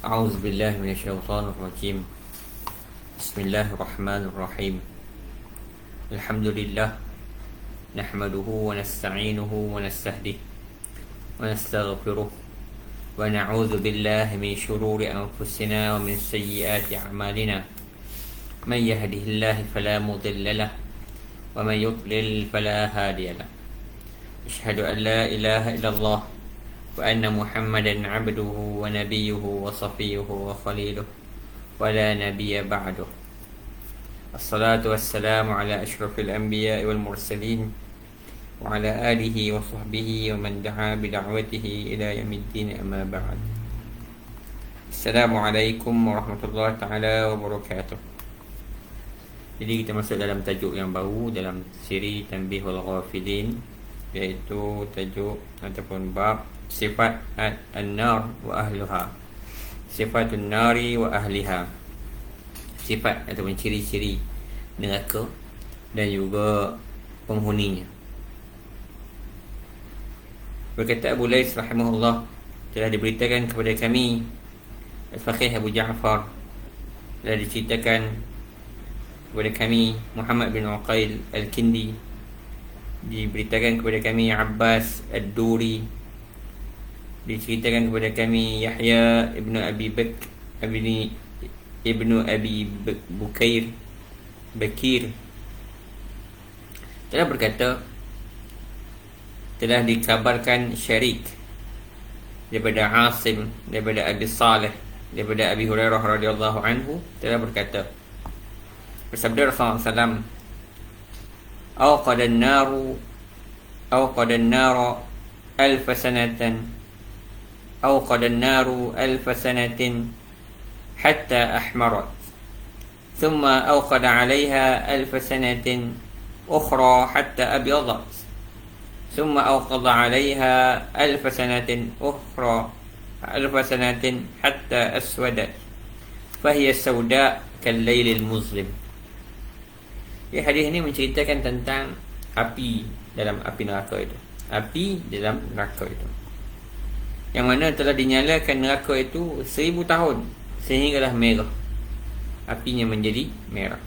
أعوذ بالله من الشيطان الرجيم. بسم الله الرحمن الرحيم. الحمد لله نحمده ونستعينه ونستهديه ونستغفره ونعوذ بالله من شرور أنفسنا ومن سيئات أعمالنا. من يهده الله فلا مضل له ومن يضلل فلا هادي له. أشهد أن لا إله إلا الله وأن محمدا عبده ونبيه وصفيه وخليله ولا نبي بعده. الصلاة والسلام على أشرف الأنبياء والمرسلين وعلى آله وصحبه ومن دعا بدعوته إلى يوم الدين. أما بعد. Assalamualaikum warahmatullahi taala wabarakatuh. Jadi kita masuk dalam tajuk yang baru dalam siri Tanbihul Ghafilin, iaitu tajuk ataupun bab sifat an-nar wa ahliha. Sifatun nari wa ahliha, sifat ataupun ciri-ciri neraka dan juga penghuninya. Berkata Abu Lais rahimahullah, telah diberitakan kepada kami Al-Faqih Abu Ja'far, telah diceritakan kepada kami Muhammad bin Uqail Al-Kindi, diberitakan kepada kami Abbas Ad-Duri, diceritakan kepada kami Yahya ibnu Abi Bakir telah berkata, telah dikabarkan Syarik daripada Asim, daripada Abi Saleh, daripada Abi Hurairah radhiyallahu anhu, telah berkata, bersabda Rasulullah SAW, Awqadan naru alf sanatan أوقد النار 1000 سنة حتى أحمرت ثم أوقد عليها 1000 سنة أخرى حتى أبيضت ثم أوقد عليها 1000 سنة أخرى 1000 سنة حتى أسودت فهي السوداء كالليل المظلم. Hadis ini menceritakan tentang api dalam api neraka itu. Api dalam neraka itu, yang mana telah dinyalakan neraka itu 1000 tahun sehinggalah merah, apinya menjadi merah.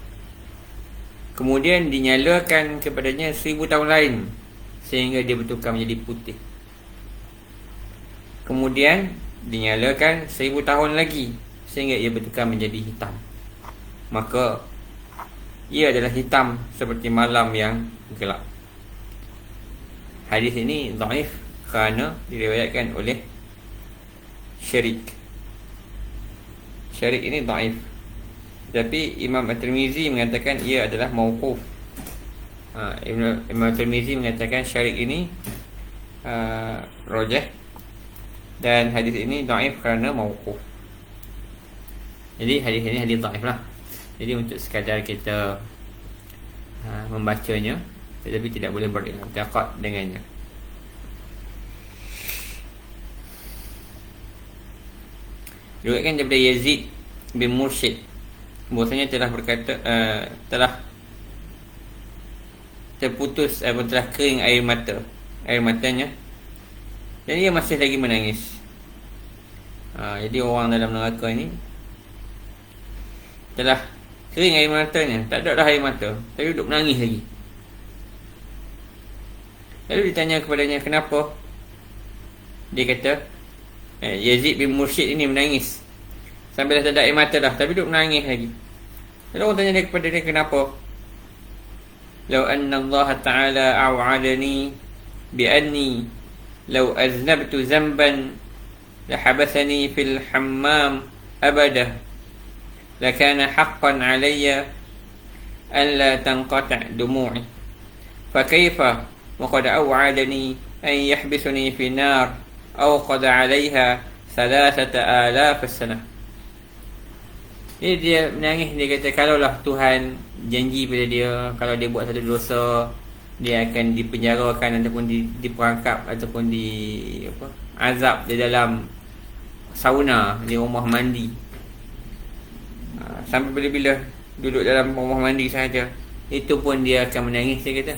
Kemudian dinyalakan kepadanya 1000 tahun lain sehingga dia bertukar menjadi putih. Kemudian dinyalakan 1000 tahun lagi sehingga ia bertukar menjadi hitam. Maka ia adalah hitam seperti malam yang gelap. Hadis ini dhaif kerana diriwayatkan oleh Syarik ini dhaif. Tapi Imam At-Tirmizi mengatakan ia adalah mauquf. Imam At-Tirmizi mengatakan Syarik ini rajih, dan hadis ini dhaif kerana mauquf. Jadi hadis ini hadis dhaif lah. Jadi untuk sekadar kita membacanya, tetapi tidak boleh beriktikad dengannya. Diriwayatkan daripada Yazid bin Mursyid, bahwasanya telah berkata, telah terputus atau telah kering air matanya, dan ia masih lagi menangis. Jadi orang dalam neraka ini telah kering air matanya, tak ada dah air mata, tapi duduk menangis lagi. Lalu ditanya kepadanya kenapa. Dia kata, Yazid bin Mursyid ini menangis sampai dah tak ada air mata dah, tapi duduk menangis lagi. Lalu orang tanya kepada dia kenapa. Lau anna Allah Ta'ala a'wadani bi'anni lau aznabtu zamban lahabasani fil hammam abada lakana haqqan alayya an la tanqata' dumu'i fakaifa wa qad a'wadani an yahbisuni fi nar أوقد عليها 3000 سنة. Jadi dia menangis, dia kata kalaulah Tuhan janji pada dia, kalau dia buat satu dosa, dia akan dipenjarakan ataupun diperangkap ataupun azab di dalam sauna, di rumah mandi, sampai bila-bila duduk dalam rumah mandi sahaja, itu pun dia akan menangis. Dia kata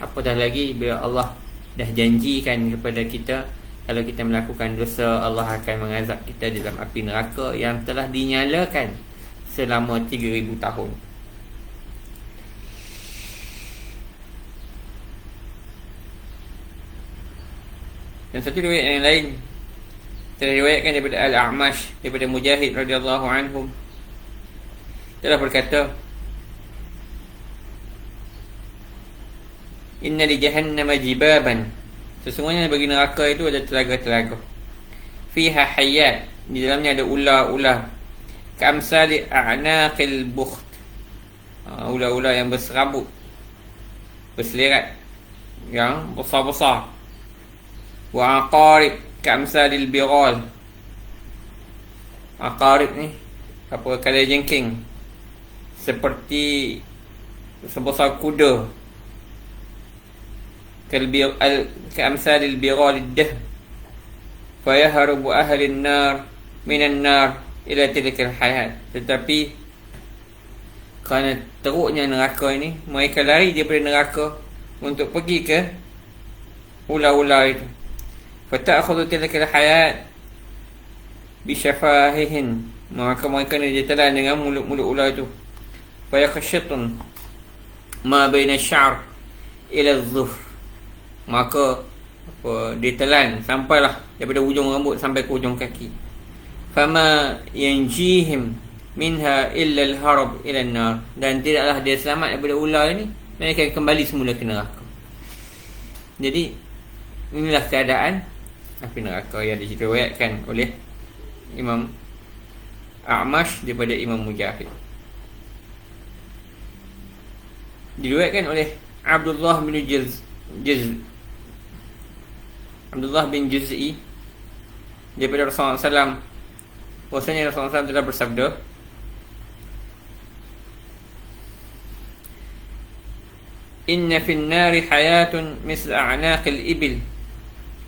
apatah lagi bila Allah dah janjikan kepada kita Kalau kita melakukan dosa, Allah akan mengazab kita di dalam api neraka yang telah dinyalakan selama 3,000 tahun. Dan satu riwayat yang lain diriwayatkan daripada Al-A'mash, daripada Mujahid radhiyallahu anhum, telah berkata, Inna li jahannama jibaban, sesungguhnya bagi neraka itu ada telaga-telaga. Fiha hayat, di dalamnya ada ular-ular. Ka'amsali a'naqil bukht, ular-ular yang berserabut, berselerat, yang besar-besar. Wa aqarib ka'amsalil bighal. Aqarib ni apa, kalajengking, seperti sebesar kuda. Ka'amsalil bighal ad-dahm. Fayahrubu ahli an-nar minan nar ila tilkal hayat. Tetapi kerana teruknya neraka ini, mereka lari daripada neraka untuk pergi ke ular-ular itu. Fata'khudhu tilkal hayat bisyafahihin, maka mereka ni ditelan dengan mulut-mulut ular itu. Fayakhshatun ma baina asy-sya'r ila adh-dhufr, maka ditelan sampailah daripada ujung rambut sampai ke ujung kaki. Fama yanjihim minha illa al-harab ila an-nar, dan tidaklah dia selamat daripada ular ini, mereka kembali semula ke neraka. Jadi inilah keadaan api neraka yang diriwayatkan oleh Imam A'mash daripada Imam Mujahid. Diriwayatkan oleh Abdullah bin Juz'i daripada Rasulullah SAW, bahwasanya Rasulullah SAW telah bersabda, Inna fin nari hayatun misla a'naqil ibil.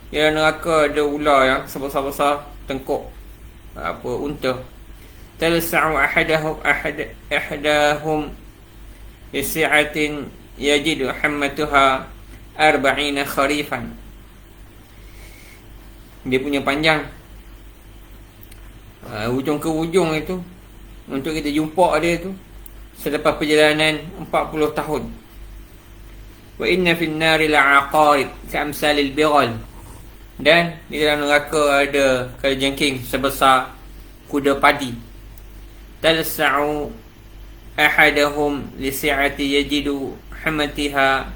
Ya, neraka ada ular yang sebesar-besar tengkuk unta. Talsa'u ahadahum yasi'atin yajidu hammatuha 40 kharifan. Dia punya panjang ujung ke ujung itu, untuk kita jumpa dia tu selepas perjalanan 40 tahun. Wa inna fin nari la'aqarib ka'amsalil bighal, dan di dalam neraka ada kalajengking sebesar kuda padi. Talsa'u ahadahum lisi'ati yajidu hamatiha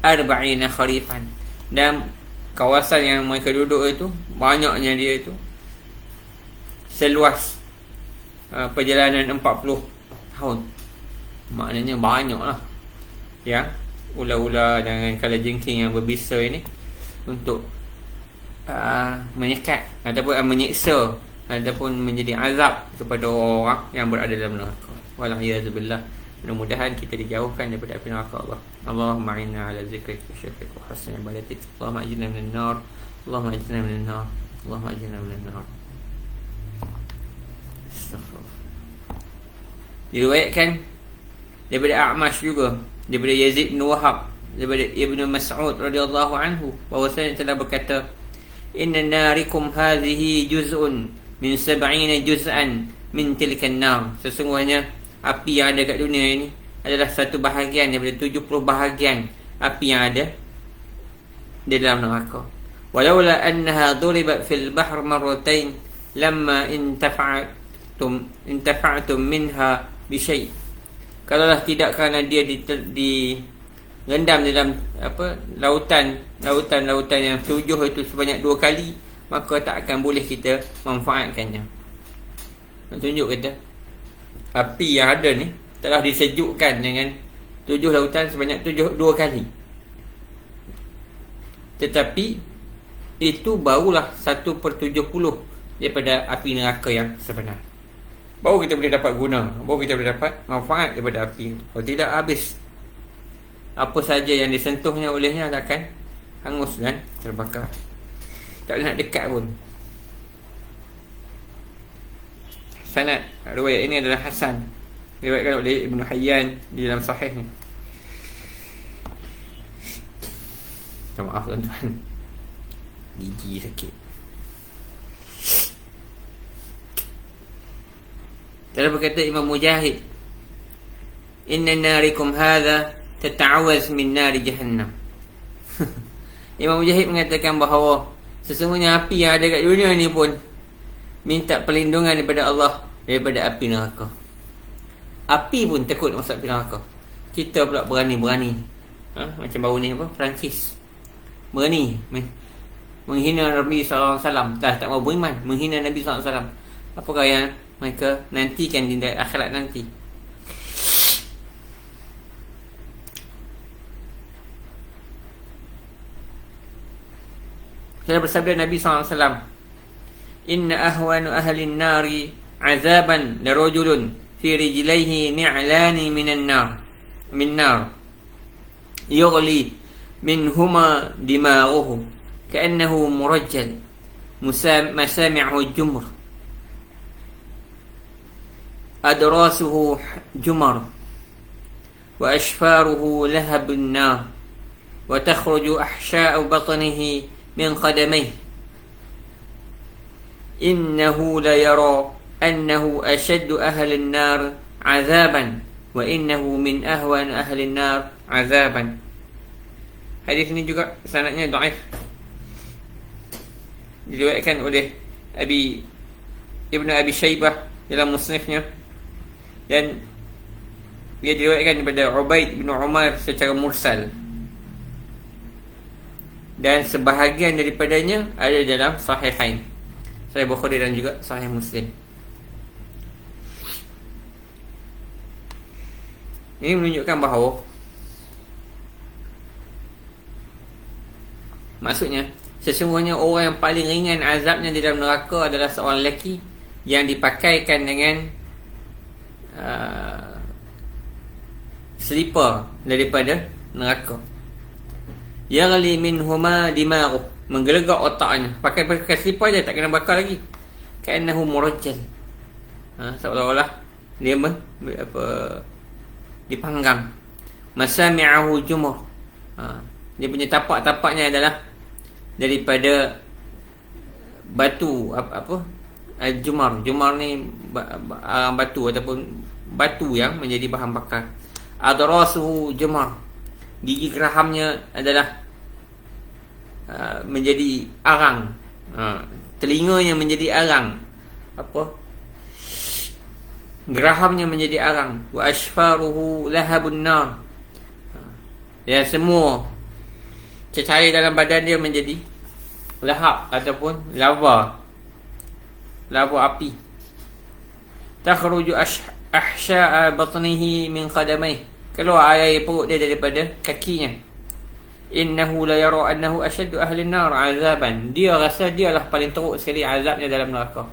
40 kharifan, dan kawasan yang mereka duduk itu, banyaknya dia itu seluas perjalanan 40 tahun. Maknanya banyaklah ya ular-ular dengan kalajengking yang berbisa ini untuk menyekat ataupun menyiksa ataupun menjadi azab kepada orang yang berada dalam neraka. Walhamdulillah, mudah-mudahan kita dijauhkan daripada api neraka Allah. Allahumma inna ala zikrik wa syukrik wa husni ibadatik. Allahumma ajirna minan nar. Allahumma ajirna minan nar. Allahumma ajirna minan nar. Astaghfirullah. Diriwayatkan daripada A'mash juga, daripada Yazid bin Wahab, daripada Ibnu Mas'ud radhiyallahu anhu, bahwasanya telah berkata, Inna narikum hadhihi juz'un min 70 juz'an min tilkan nar. Sesungguhnya api yang ada kat dunia ini adalah satu bahagian daripada 70 bahagian api yang ada di dalam neraka. Walaula annaha duribat fil bahr marratain lamma intafa'tum minha bi syai'. Kalaulah tidak kerana dia direndam dalam lautan yang 7 itu sebanyak 2 kali, maka tak akan boleh kita manfaatkannya. Tunjuk kata api yang ada ni telah disejukkan dengan 7 lautan sebanyak 2 kali. Tetapi itu barulah 1/70 daripada api neraka yang sebenar. Baru kita boleh dapat guna, baru kita boleh dapat manfaat daripada api. Kalau tidak, habis. Apa saja yang disentuhnya olehnya akan hangus dan terbakar. Tak boleh nak dekat pun. Sanad riwayat ini adalah hasan, diriwayatkan oleh Ibnu Hayyan di dalam sahihnya. Maaf tuan-tuan. Gigi sakit. Dalam berkata Imam Mujahid, inna narikum hadha tata'awaz min nari jahannam. Imam Mujahid mengatakan bahawa sesungguhnya api yang ada kat dunia ni pun minta perlindungan daripada Allah daripada api neraka. Api pun takut masuk api neraka. Kita pula berani-berani. Macam baru ni apa? Perancis. Berani menghina Nabi SAW. Tak mau beriman. Menghina Nabi SAW. Apakah yang mereka nantikan di akhirat nanti? Saya bersabda Nabi SAW, inna ahwanu ahli nari azaban larajulun fi rijlaihi ni'lani minan nar min nar yughli minhuma dimaghuhu ka'annahu murajjal masami'uhu jumr adrasuhu jumar wa ashfaruhu lahabun nar wa takhruju ahsha'u batnihi min qadamaihi innahu la yara annahu ashaddu ahli an-nar 'adzaban wa innahu min ahwan ahli an-nar 'adzaban. Hadis ini juga sanadnya dhaif. Diriwayatkan oleh Ibnu Abi Syaibah dalam musnadnya, dan dia diriwayatkan daripada Ubaid bin Umar secara mursal, dan sebahagian daripadanya ada dalam Sahihain, Sahih Bukhari dan juga Sahih Muslim. Ini menunjukkan bahawa maksudnya sesungguhnya orang yang paling ringan azabnya di dalam neraka adalah seorang lelaki yang dipakaikan dengan selipar daripada neraka. Yaghli minhuma dimaghu, menggelegak otaknya. Pakai selipar je, tak kena bakar lagi. Ka'annahu murajjal, seolah-olah dia dipanggang. Masami'ahu jumur, dia punya tapak-tapaknya adalah daripada batu jumar. Jumar ni batu ataupun batu yang menjadi bahan bakar. Adrasuhu jumar, gigi gerahamnya adalah menjadi arang. Telinganya menjadi arang. Gerahamnya menjadi arang. Wa ashfaruhu lahabun nar, dan semua cecair dalam badan dia menjadi lahab ataupun lava api. Takhruju ahsha'a batnihi min qadamaihi, keluar air perut dia daripada kakinya. Innahu la yara annahu ashaddu ahli an-nar 'azaban, dia rasa dialah paling teruk sekali azabnya dalam neraka,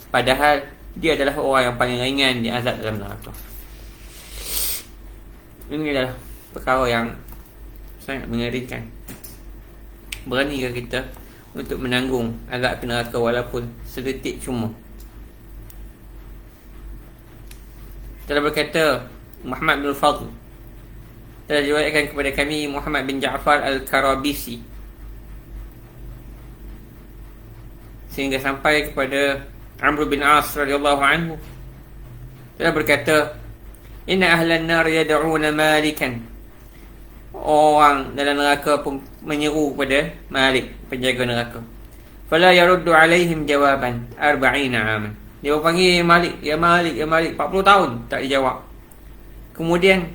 padahal dia adalah orang yang paling ringan di azab dalam neraka. Ini adalah perkara yang sangat mengerikan. Beranikah kita untuk menanggung azab neraka walaupun sedetik cuma? Telah berkata Muhammad bin Fadl, telah diriwayatkan kepada kami Muhammad bin Ja'far Al-Karabisi sehingga sampai kepada Amr bin As radhiyallahu anhu, telah berkata, inna ahlan nar yad'una malikan, orang dalam neraka pun menyeru kepada Malik, penjaga neraka. Fala yaruddu alaihim jawaban 40 aman, dia panggil Malik, ya Malik, ya Malik, 40 tahun tak dijawab. Kemudian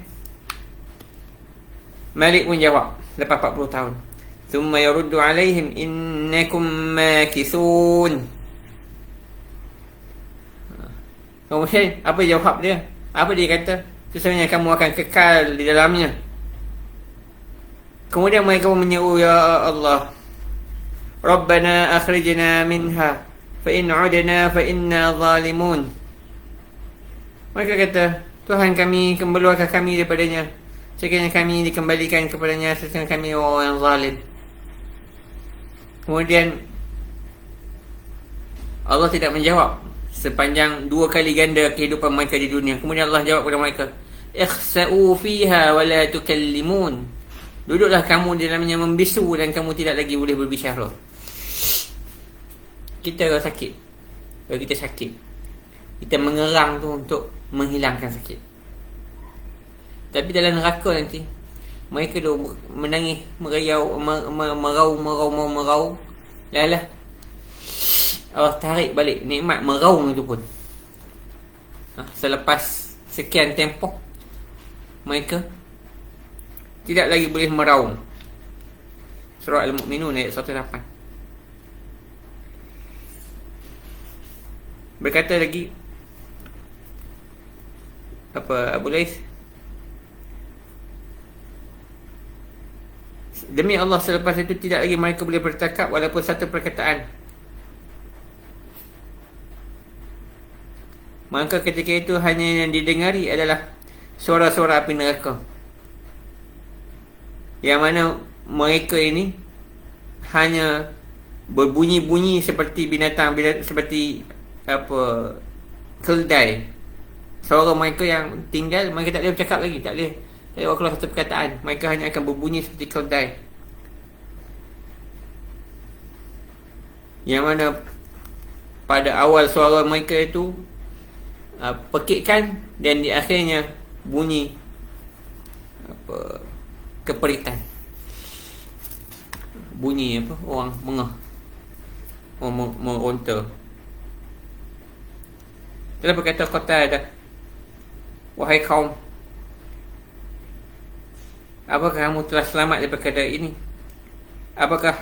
Malik pun jawab lepas 40 tahun. Thumma yaruddu alaihim innakum makithun. Kemudian apa jawab dia? Apa dia kata? Sesungguhnya kamu akan kekal di dalamnya. Kemudian mereka menyeru, ya Allah, Rabbana akhrijna minha fa in 'udna fa inna zalimun. Mereka kata, Tuhan kami, keluarkan kami daripadanya, sekiranya kami dikembalikan kepadanya, sesungguhnya kami orang yang zalim. Kemudian Allah tidak menjawab sepanjang 2 kali ganda kehidupan mereka di dunia. Kemudian Allah jawab kepada mereka, ikhsa'u fiha wa la tukallimun, duduklah kamu di dalamnya membisu dan kamu tidak lagi boleh berbicara. kita kalau sakit, kalau kita sakit, kita mengerang tu untuk menghilangkan sakit. Tapi dalam neraka nanti, mereka tu menangis, merayau, merau. Lalah Allah tarik balik nikmat meraung itu pun. Selepas sekian tempoh, mereka tidak lagi boleh meraung. Surah Al-Mu'minun ayat 108. Berkata lagi Abu Lais, demi Allah, selepas itu tidak lagi mereka boleh bercakap walaupun satu perkataan. Maka ketika itu hanya yang didengari adalah suara-suara api neraka, yang mana mereka ini hanya berbunyi-bunyi seperti binatang seperti keldai. Suara mereka yang tinggal, mereka tak boleh bercakap lagi, tak boleh keluar satu perkataan. Mereka hanya akan berbunyi seperti keldai, yang mana pada awal suara mereka itu pekikkan, dan di akhirnya bunyi keperitan, bunyi orang mengah, orang meronta. Telah berkata Qatadah, wahai kaum, apakah kamu telah selamat daripada perkara ini? Apakah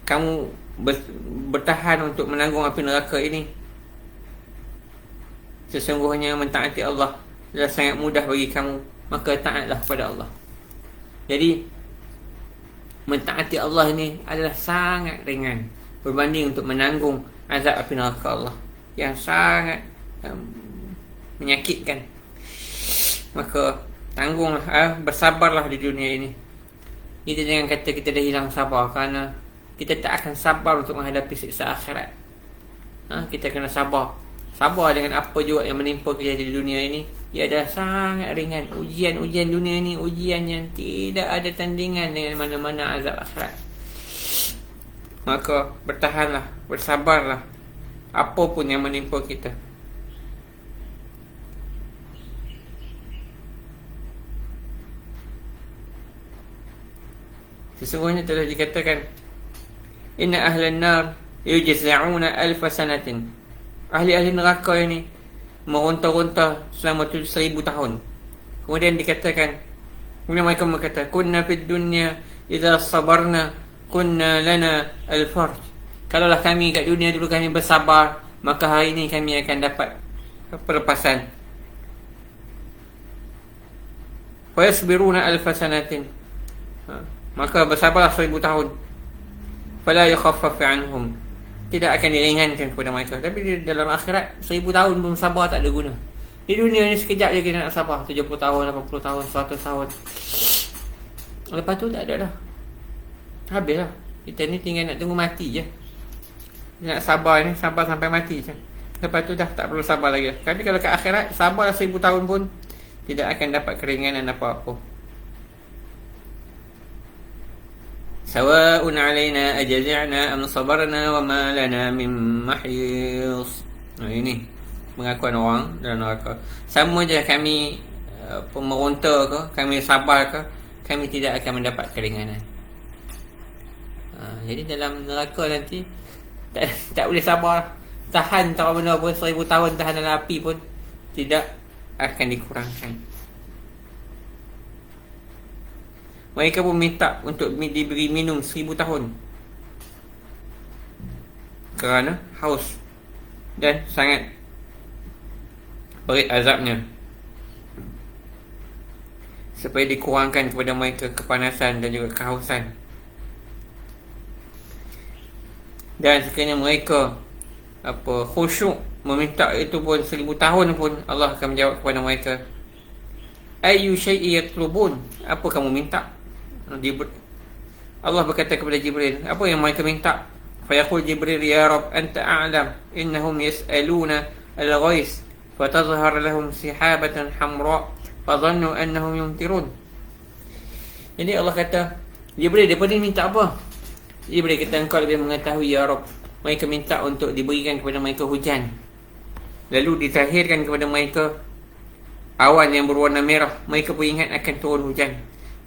kamu bertahan untuk menanggung api neraka ini? Sesungguhnya mentaati Allah adalah sangat mudah bagi kamu, maka taatlah kepada Allah. Jadi mentaati Allah ini adalah sangat ringan berbanding untuk menanggung azab api neraka Allah yang sangat menyakitkan. Maka tanggunglah, bersabarlah di dunia ini. Kita jangan kata kita dah hilang sabar, kerana kita tak akan sabar untuk menghadapi siksa akhirat. Kita kena sabar. Sabar dengan apa juga yang menimpa kita di dunia ini. Ia adalah sangat ringan. Ujian-ujian dunia ini, ujian yang tidak ada tandingan dengan mana-mana azab akhirat. Maka bertahanlah, bersabarlah apa pun yang menimpa kita. Sesungguhnya telah dikatakan, inna ahlan nar yujza'una alfa sanatin. Ahli-ahli neraka ini meronta-ronta selama 1000 tahun. Kemudian dikatakan, kemudian mereka berkata, kunna fid dunya idza sabarna kunna lana al-farj. Kalaulah kami kat dunia dulu kami bersabar, maka hari ini kami akan dapat pelepasan. Wa yasbiruna alfa sanatin. Maka bersabarlah 1000 tahun. Fala yukhaffaf anhum. Tidak akan diringankan kepada mereka. Tapi di dalam akhirat 1000 tahun pun sabar tak ada guna. Di dunia ni sekejap je kita nak sabar, 70 tahun, 80 tahun, 100 tahun. Lepas tu tak ada dah. Habislah. Kita ni tinggal nak tunggu mati je. Nak sabar ni, sabar sampai mati je. Lepas tu dah tak perlu sabar lagi. Tapi kalau ke akhirat, sabarlah 1000 tahun pun tidak akan dapat keringanan apa-apa. Sawa'un 'alaina ajaza'na am sabarna wa ma lana min mahis. Ini pengakuan orang dalam neraka. Sama je kami meronta ke, kami sabar ke, kami tidak akan mendapat keringanan. Jadi dalam neraka nanti tak boleh sabar. Tahan tak benda pun, 1000 tahun tahan dalam api pun tidak akan dikurangkan. Mereka pun minta untuk diberi minum 1000 tahun kerana haus dan sangat berat azabnya, supaya dikurangkan kepada mereka kepanasan dan juga kehausan. Dan sekiranya mereka khusyuk meminta itu pun 1000 tahun pun, Allah akan menjawab kepada mereka, ayyu syai'i yatlubun, apa kamu minta? Allah berkata kepada Jibril, apa yang mereka minta? Fayaqul Jibril, ya Rabb, anta a'lam, innahum yas'aluna al-ghais fatazhar lahum sihabatan hamra fadhannu annahum yumtirun. Jadi Allah kata, Jibril, depa ni minta apa? Jibril kata, engkau lebih mengetahui ya Rabb. mereka minta untuk diberikan kepada mereka hujan. Lalu ditahirkan kepada mereka awan yang berwarna merah. Mereka pun ingat akan turun hujan.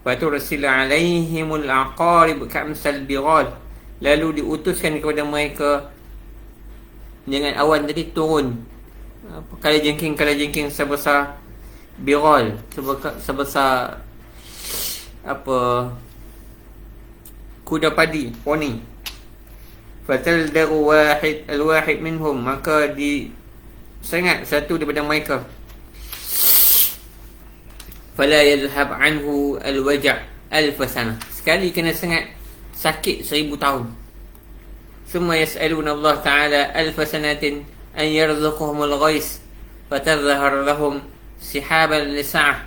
Fatursila alaihimul aqarib ka'amsal bighal. Lalu diutuskan kepada mereka dengan awan tadi turun kalajengking sebesar bighal, sebesar apa, kuda padi, poni. Fataldaru al-wahid minhum, maka disengat satu daripada mereka. Fala yadhhab anhu al-waja' alf sana, sekali kena sengat sakit 1000 tahun. Summa yas'aluna Allah Ta'ala alf sanatin an yarzuqahum al-ghais fatadhhar lahum sihaban lisa'ah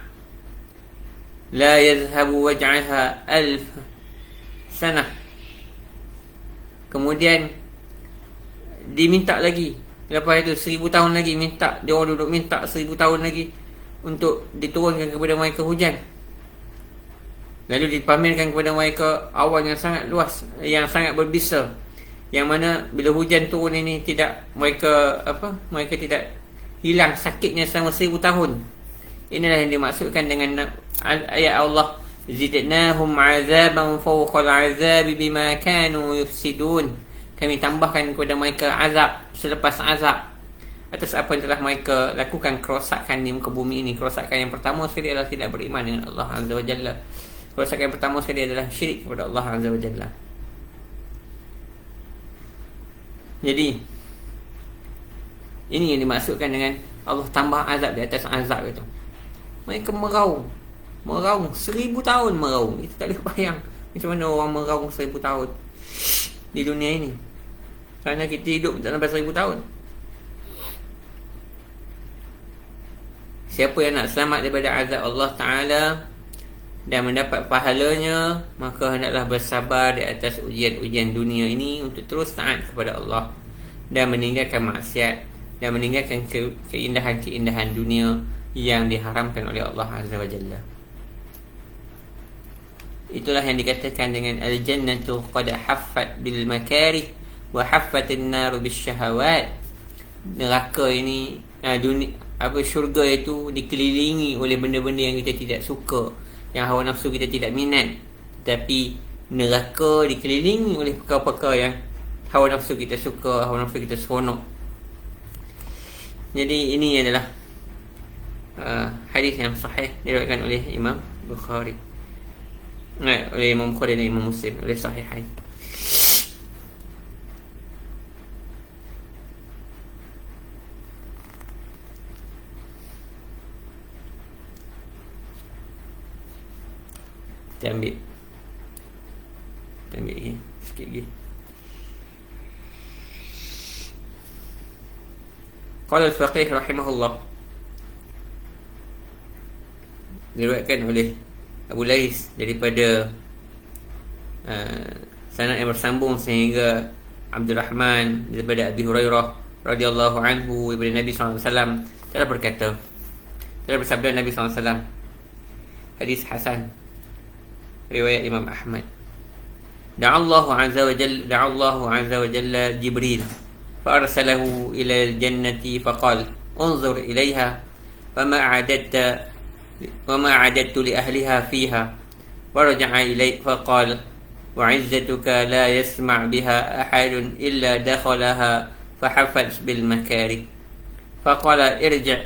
la yadhhabu waj'aha alf sana. Kemudian diminta lagi, lepas itu 1000 tahun lagi minta, dia orang duduk minta 1000 tahun lagi untuk diturunkan kepada mereka hujan. Lalu dipamerkan kepada mereka awan yang sangat luas, yang sangat berbisa, yang mana bila hujan turun ini tidak mereka tidak hilang sakitnya selama 1000 tahun. Inilah yang dimaksudkan dengan ayat Allah, zidnahum azaban fawqa al-azabi bima kanu yufsidun. Kami tambahkan kepada mereka azab selepas azab atas apa yang telah mereka lakukan, kerosakan di muka bumi ini. Kerosakan yang pertama sekali adalah tidak beriman dengan Allah Azza wa Jalla. Kerosakan yang pertama sekali adalah syirik kepada Allah Azza wa Jalla. Jadi ini yang dimaksudkan dengan Allah tambah azab di atas azab itu. Mereka meraung 1000 tahun meraung. Kita tak boleh bayang macam mana orang meraung 1000 tahun di dunia ini, kerana kita hidup tak sampai 1000 tahun. Siapa yang nak selamat daripada azab Allah Ta'ala dan mendapat pahalanya, maka hendaklah bersabar di atas ujian-ujian dunia ini untuk terus taat kepada Allah dan meninggalkan maksiat dan meninggalkan keindahan-keindahan dunia yang diharamkan oleh Allah Azza wa Jalla. Itulah yang dikatakan dengan al-jannatu qad haffat bil makarih wa haffatin naru bis syahawat. Neraka ini, syurga itu dikelilingi oleh benda-benda yang kita tidak suka, yang hawa nafsu kita tidak minat. Tapi neraka dikelilingi oleh perkara-perkara yang hawa nafsu kita suka, hawa nafsu kita seronok. Jadi ini adalah hadis yang sahih, diriwayatkan oleh Imam Bukhari, oleh Imam Bukhari dan Imam Muslim, oleh Sahihain. Kita ambil lagi sikit lagi. Qala al-faqih rahimahullah, diriwayatkan oleh Abu Lais daripada sanad yang bersambung sehingga Abdul Rahman daripada Abi Hurairah radhiyallahu anhu daripada Nabi SAW telah berkata, telah bersabda Nabi SAW, hadis hasan riwayat Imam Ahmad, da'allahu azza wa jalla Jibril فأرسله إلى الجنة فقال انظر إليها وما أعددت لأهلها فيها ورجع إليه فقال وعزتك لا يسمع بها أحد إلا دخلها فحفت بالمكاره فقال ارجع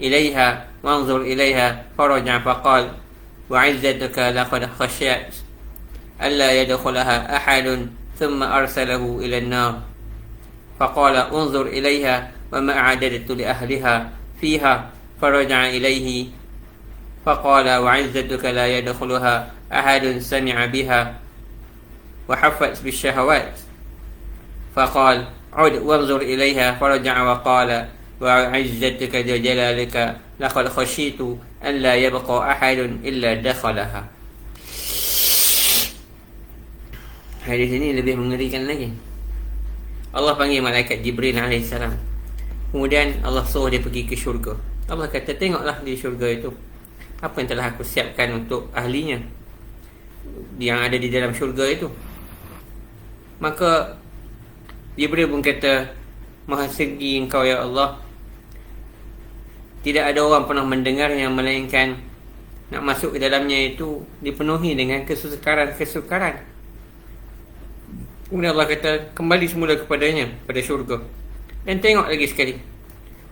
إليها وانظر إليها فرجع فقال وعزتك لقد خشيت ألا يدخلها أحد ثم أرسله إلى النار فقال انظر إليها وما أعددت لأهلها فيها فرجع إليه فقال وعزتك لا يدخلها أحد سمع بها وحفت بالشهوات فقال عد وانظر إليها فرجع وقال وعزتك جلالك لقد خشيت أن لا يبقى أحد إلا دخلها. Hadis ini lebih mengerikan lagi. Allah panggil malaikat Jibril AS. Kemudian Allah suruh dia pergi ke syurga. Allah kata, tengoklah di syurga itu apa yang telah aku siapkan untuk ahlinya yang ada di dalam syurga itu. Maka Jibril pun kata, Maha tinggi engkau ya Allah, tidak ada orang pernah mendengarnya melainkan nak masuk ke dalamnya itu dipenuhi dengan kesukaran. Kemudian Allah kata, kembali semula kepadanya, pada syurga, dan tengok lagi sekali.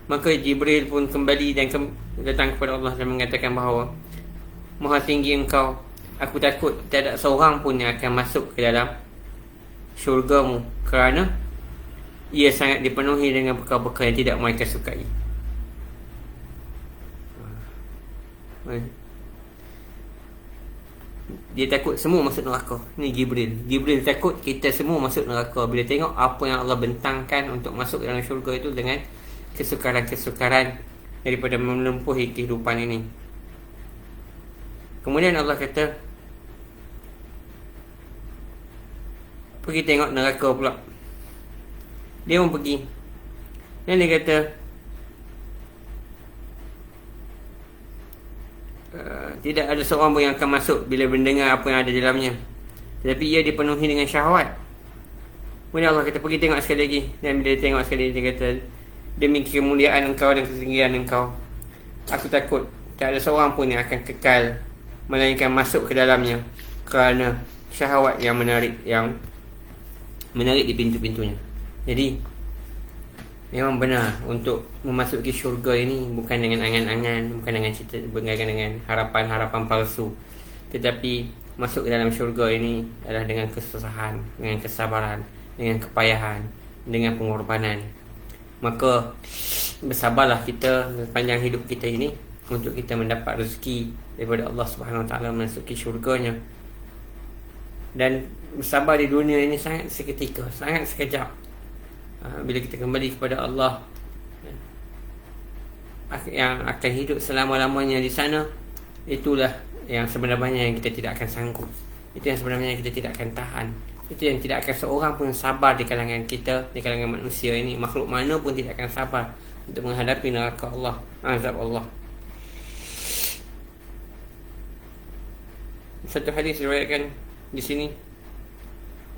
Maka Jibril pun kembali dan datang kepada Allah dan mengatakan bahawa Maha tinggi engkau, aku takut tidak ada seorang pun yang akan masuk ke dalam syurgamu, kerana ia sangat dipenuhi dengan perkara-perkara yang tidak mereka sukai. Dia takut semua masuk neraka. Ni Jibril takut kita semua masuk neraka bila tengok apa yang Allah bentangkan untuk masuk dalam syurga itu dengan kesukaran-kesukaran daripada menempuhi kehidupan ini. Kemudian Allah kata, pergi tengok neraka pula. Dia pun pergi, dan dia kata, tidak ada seorang pun yang akan masuk bila mendengar apa yang ada di dalamnya, tetapi ia dipenuhi dengan syahwat. Kemudian Allah kata, pergi tengok sekali lagi. Dan bila dia tengok sekali, dia kata, demi kemuliaan engkau dan ketinggian engkau, aku takut tak ada seorang pun yang akan kekal melainkan masuk ke dalamnya, kerana syahwat yang menarik di pintu-pintunya. Jadi memang benar, untuk memasuki syurga ini bukan dengan angan-angan, bukan dengan harapan-harapan palsu, tetapi masuk ke dalam syurga ini adalah dengan kesusahan, dengan kesabaran, dengan kepayahan, dengan pengorbanan. Maka bersabarlah kita sepanjang hidup kita ini untuk kita mendapat rezeki daripada Allah Subhanahu Wa Taala memasuki syurganya. Dan bersabar di dunia ini sangat seketika, sangat sekejap. Bila kita kembali kepada Allah yang akan hidup selama-lamanya di sana, itulah yang sebenarnya yang kita tidak akan sanggup. Itu yang sebenarnya yang kita tidak akan tahan. Itu yang tidak akan seorang pun sabar di kalangan kita, di kalangan manusia ini. Makhluk mana pun tidak akan sabar untuk menghadapi neraka Allah, azab Allah. Satu hadis diriwayatkan di sini,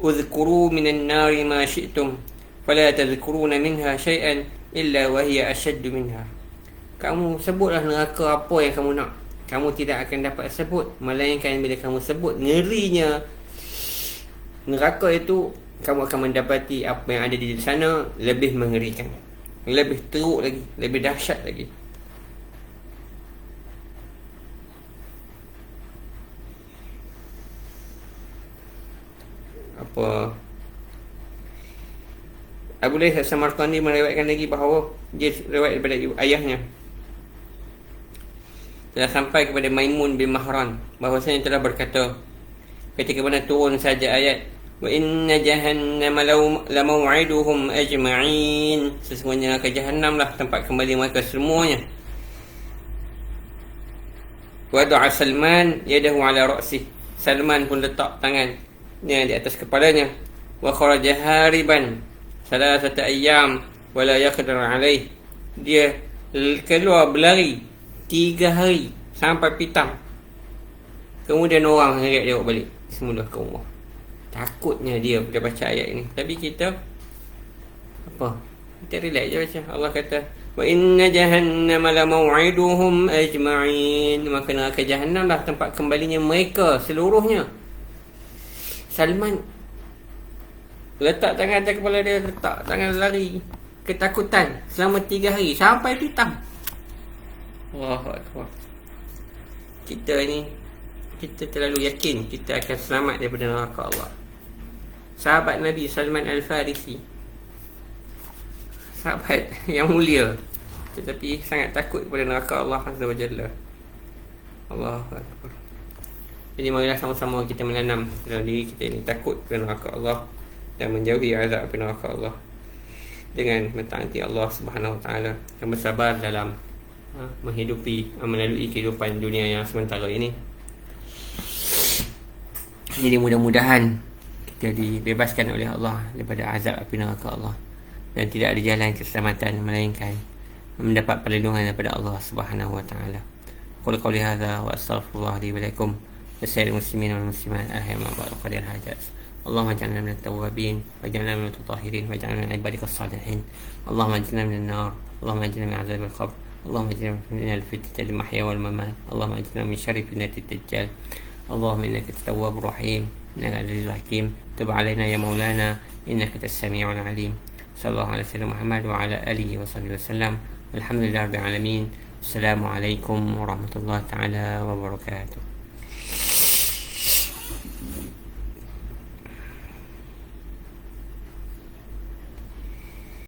uzkuru minan nari ma syi'tum fala tadhkuruna minha syai'an illa wa hiya ashaddu minha. Kamu sebutlah neraka apa yang kamu nak, kamu tidak akan dapat sebut melainkan bila kamu sebut ngerinya neraka itu, kamu akan mendapati apa yang ada di sana lebih mengerikan, lebih teruk lagi, lebih dahsyat lagi. Apa Abu Layth As-Samarqandi meriwayatkan lagi bahawa dia riwayat daripada ayahnya telah sampai kepada Maimun bin Mahran bahawasanya telah berkata ketika mana turun saja ayat wa inna jahannama lamaw'iduhum ajma'in, sesungguhnya ke Jahannamlah tempat kembali mereka semuanya. Wa da'a Salman yadahu ala ra'sih, Salman pun letak tangannya di atas kepalanya. Wa kharaja hariban salasata ayyam wala yaqdir alaih, dia keluar berlari 3 hari sampai petang. Kemudian orang hendak dia balik semula ke rumah. Takutnya dia bila baca ayat ini. Tapi kita apa? Kita relax je baca. Allah kata wa inna jahannama lamaw'iduhum ajma'in, maka neraka Jahannam lah tempat kembalinya mereka seluruhnya. Salman letak tangan atas kepala dia, letak tangan lari, ketakutan selama 3 hari sampai petang. Allahu Akbar. Kita terlalu yakin kita akan selamat daripada neraka Allah. Sahabat Nabi Salman Al-Farisi, sahabat yang mulia, tetapi sangat takut kepada neraka Allah Azza wa Jalla. Allahu Akbar. Jadi marilah sama-sama kita menanam dalam diri kita ini takut kepada neraka Allah dan menjauhi azab neraka Allah dengan mentaati Allah Subhanahu Wa Taala dan bersabar dalam melalui kehidupan dunia yang sementara ini. Jadi mudah-mudahan kita dibebaskan oleh Allah daripada azab api neraka Allah dan tidak ada jalan keselamatan melainkan mendapat perlindungan daripada Allah Subhanahu Wa Taala. Qul qawli hadza wa astaghfirullah li wa lakum wa sa'iril muslimin wal muslimat alhamdulillah wa qadir hajat. اللهم اجعلنا من التوابين واجعلنا من المتطهرين واجعلنا من عبادك الصالحين اللهم اجعلنا من النار اللهم اجعلنا من عذاب القبر اللهم اجعلنا من الفتنة المحيا والممات اللهم اجعلنا من شر فتنة الدجال اللهم إنك التواب الرحيم إنك العزيز الحكيم تب علينا يا مولانا إنك أنت السميع العليم صلى الله على سيدنا محمد وعلى آله وصحبه وسلم الحمد لله رب العالمين السلام عليكم ورحمة الله تعالى وبركاته